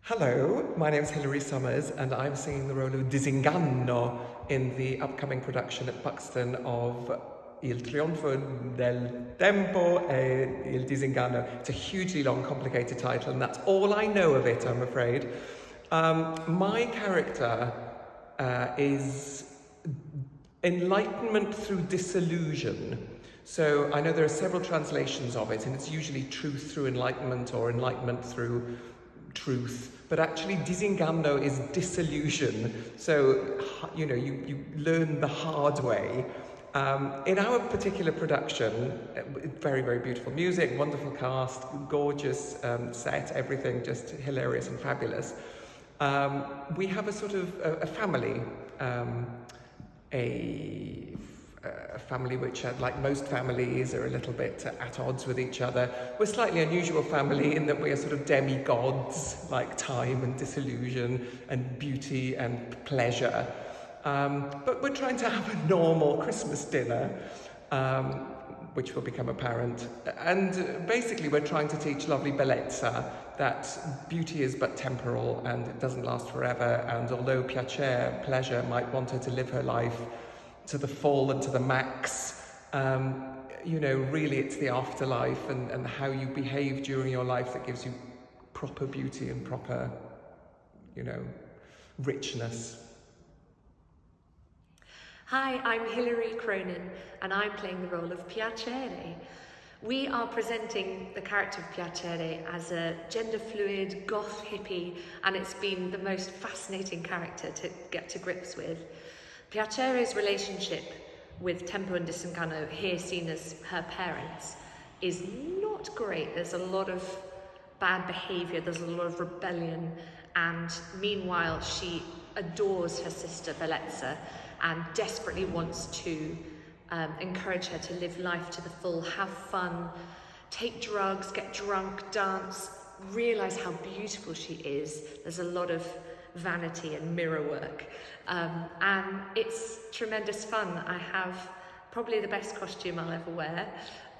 Hello, my name is Hilary Summers and I'm singing the role of Disinganno in the upcoming production at Buxton of Il Trionfo del Tempo e Il Disinganno. It's a hugely long, complicated title and that's all I know of it, I'm afraid. My character is enlightenment through disillusion. So I know there are several translations of it and it's usually truth through enlightenment or enlightenment through truth, but actually Disinganno is disillusion. So, you know, you learn the hard way. In our particular production, very, very beautiful music, wonderful cast, gorgeous set, everything just hilarious and fabulous. We have a sort of a family, a family which, like most families, are a little bit at odds with each other. We're a slightly unusual family in that we are sort of demigods, like time and disillusion and beauty and pleasure. But we're trying to have a normal Christmas dinner, which will become apparent. And basically we're trying to teach lovely Bellezza that beauty is but temporal and it doesn't last forever. And although Piacere, pleasure, might want her to live her life to the full and to the max, you know, really it's the afterlife and how you behave during your life that gives you proper beauty and proper, you know, richness. Hi, I'm Hilary Cronin and I'm playing the role of Piacere. We are presenting the character of Piacere as a gender fluid, goth hippie, and it's been the most fascinating character to get to grips with. Piacere's relationship with Tempo and Disinganno, here seen as her parents, is not great. There's a lot of bad behaviour, there's a lot of rebellion, and meanwhile she adores her sister Bellezza and desperately wants to encourage her to live life to the full, have fun, take drugs, get drunk, dance, realise how beautiful she is. There's a lot of vanity and mirror work, and it's tremendous fun. I have probably the best costume I'll ever wear,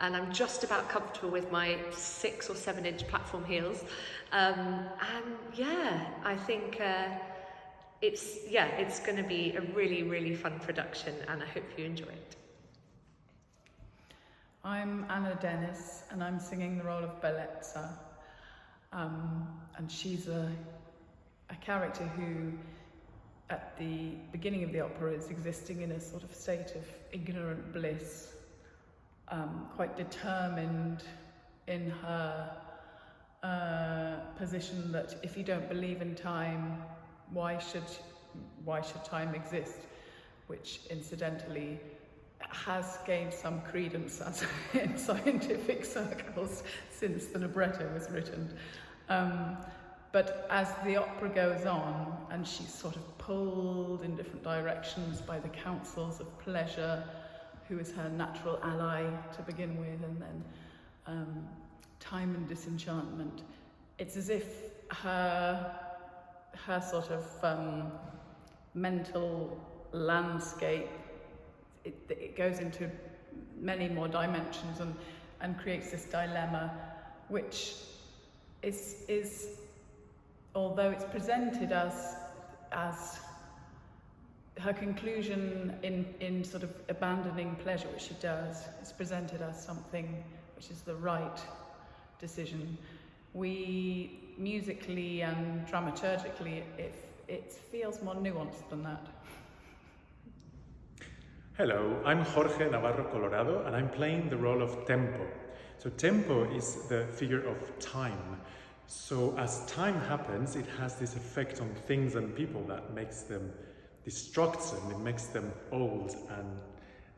and I'm just about comfortable with my 6 or 7 inch platform heels, and yeah, I think it's going to be a really, really fun production, and I hope you enjoy it. I'm Anna Dennis and I'm singing the role of Bellezza, and she's a character who at the beginning of the opera is existing in a sort of state of ignorant bliss, quite determined in her position that if you don't believe in time, why should time exist, which incidentally has gained some credence as in scientific circles since the libretto was written. But as the opera goes on and she's sort of pulled in different directions by the councils of pleasure, who is her natural ally to begin with, and then time and disenchantment, it's as if her sort of mental landscape, it goes into many more dimensions and creates this dilemma, which is although it's presented as her conclusion in sort of abandoning pleasure, which she does, it's presented as something which is the right decision. We musically and dramaturgically, it feels more nuanced than that. Hello, I'm Jorge Navarro Colorado and I'm playing the role of Tempo. So Tempo is the figure of time. So as time happens, it has this effect on things and people that makes them, destructs them, it makes them old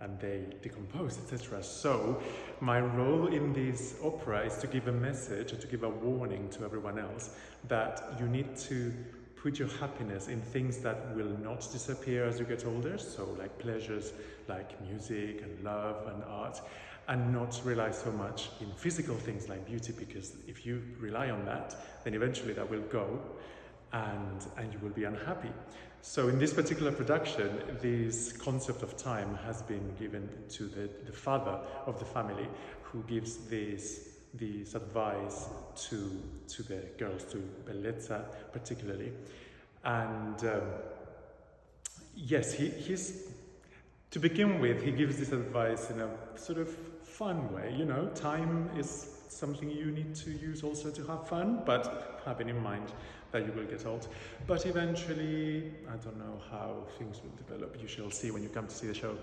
and they decompose, etc. So my role in this opera is to give a message, or to give a warning to everyone else that you need to put your happiness in things that will not disappear as you get older, so like pleasures like music and love and art, and not rely so much in physical things like beauty, because if you rely on that, then eventually that will go and you will be unhappy. So in this particular production, this concept of time has been given to the father of the family, who gives this this advice to the girls, to Bellezza particularly. And yes, he's, to begin with, he gives this advice in a sort of fun way. You know, time is something you need to use also to have fun, but having in mind that you will get old. But eventually, I don't know how things will develop. You shall see when you come to see the show.